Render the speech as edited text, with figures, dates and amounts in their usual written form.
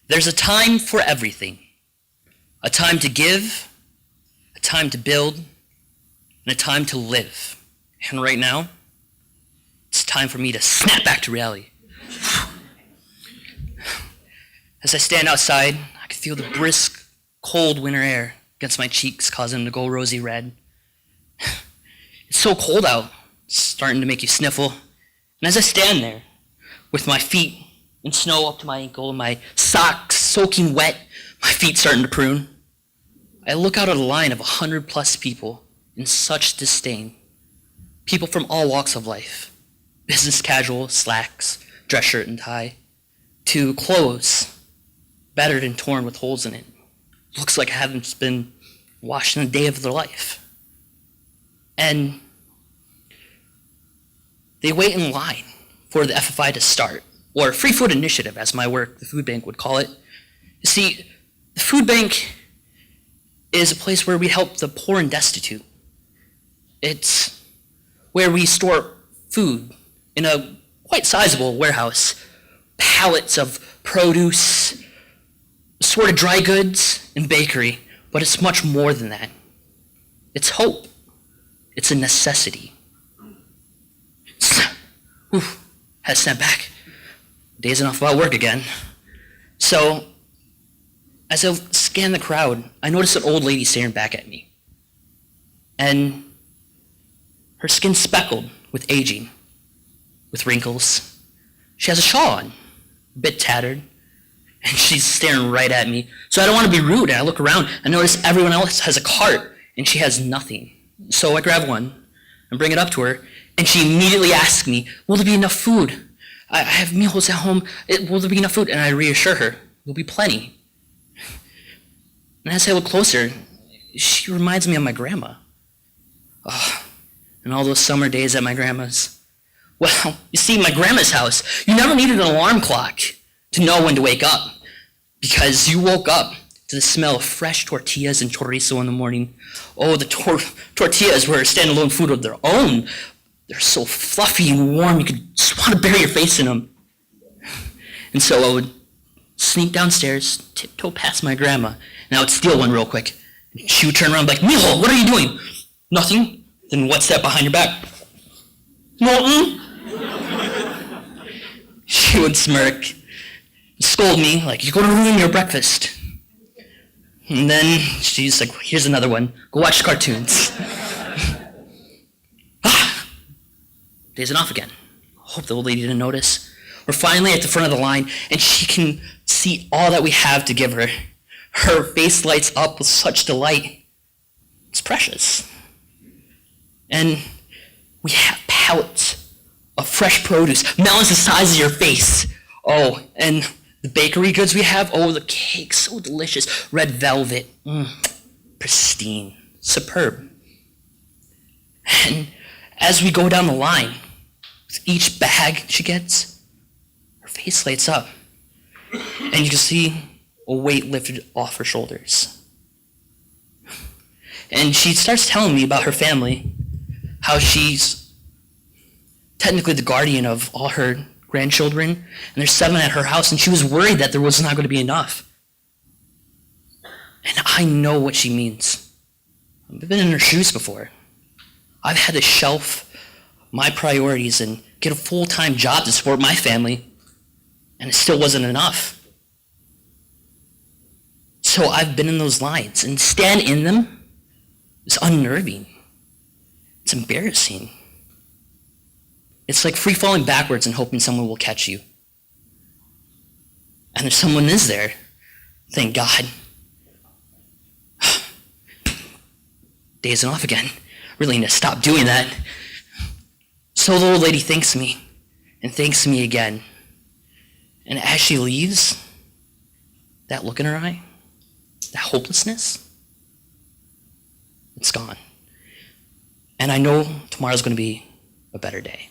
There's a time for everything. A time to give, a time to build, and a time to live. And right now, it's time for me to snap back to reality. As I stand outside, I can feel the brisk, cold winter air against my cheeks, causing them to go rosy red. It's so cold out, it's starting to make you sniffle. And as I stand there, with my feet in snow up to my ankle, and my socks soaking wet, my feet starting to prune, I look out at a line of 100+ people in such disdain. People from all walks of life. Business casual, slacks, dress shirt and tie, to clothes, battered and torn with holes in it. Looks like I haven't been washed in a day of their life. And they wait in line for the FFI to start, or Free Food Initiative, as my work, the food bank, would call it. You see, the food bank is a place where we help the poor and destitute. It's where we store food in a quite sizable warehouse, pallets of produce, assorted dry goods, and bakery, but it's much more than that. It's hope. It's a necessity. Had to snap back. Days enough about work again. So, as I scan the crowd, I notice an old lady staring back at me. And her skin's speckled with aging, with wrinkles. She has a shawl on, a bit tattered, and she's staring right at me. So I don't want to be rude, and I look around and notice everyone else has a cart, and she has nothing. So I grab one and bring it up to her, and she immediately asks me, will there be enough food? I have meals at home. Will there be enough food? And I reassure her, there'll be plenty. And as I look closer, she reminds me of my grandma. Oh, and all those summer days at my grandma's. Well, you see, my grandma's house, you never needed an alarm clock to know when to wake up, because you woke up to the smell of fresh tortillas and chorizo in the morning. Oh, the tortillas were standalone food of their own. They're so fluffy and warm, you could just want to bury your face in them. And so I would sneak downstairs, tiptoe past my grandma, and I would steal one real quick. She would turn around and be like, Mijo, what are you doing? Nothing. Then what's that behind your back? Nothing. She would smirk, scold me, like, you're going to ruin your breakfast. And then she's like, here's another one. Go watch cartoons. Days off again. Hope the old lady didn't notice. We're finally at the front of the line, and she can see all that we have to give her. Her face lights up with such delight. It's precious. And we have pallets of fresh produce, melons the size of your face. Oh, and the bakery goods we have, oh, the cake, so delicious. Red velvet, pristine, superb. And as we go down the line, with each bag she gets, her face lights up. And you can see a weight lifted off her shoulders. And she starts telling me about her family, how she's technically the guardian of all her grandchildren, and there's 7 at her house, and she was worried that there was not going to be enough. And I know what she means. I've been in her shoes before. I've had to shelf my priorities and get a full-time job to support my family, and it still wasn't enough. So I've been in those lines, and stand in them is unnerving. It's embarrassing. It's like free falling backwards and hoping someone will catch you. And if someone is there, thank God. Dazing off again. Really need to stop doing that. So the old lady thanks me, and thanks me again. And as she leaves, that look in her eye, that hopelessness, it's gone. And I know tomorrow's going to be a better day.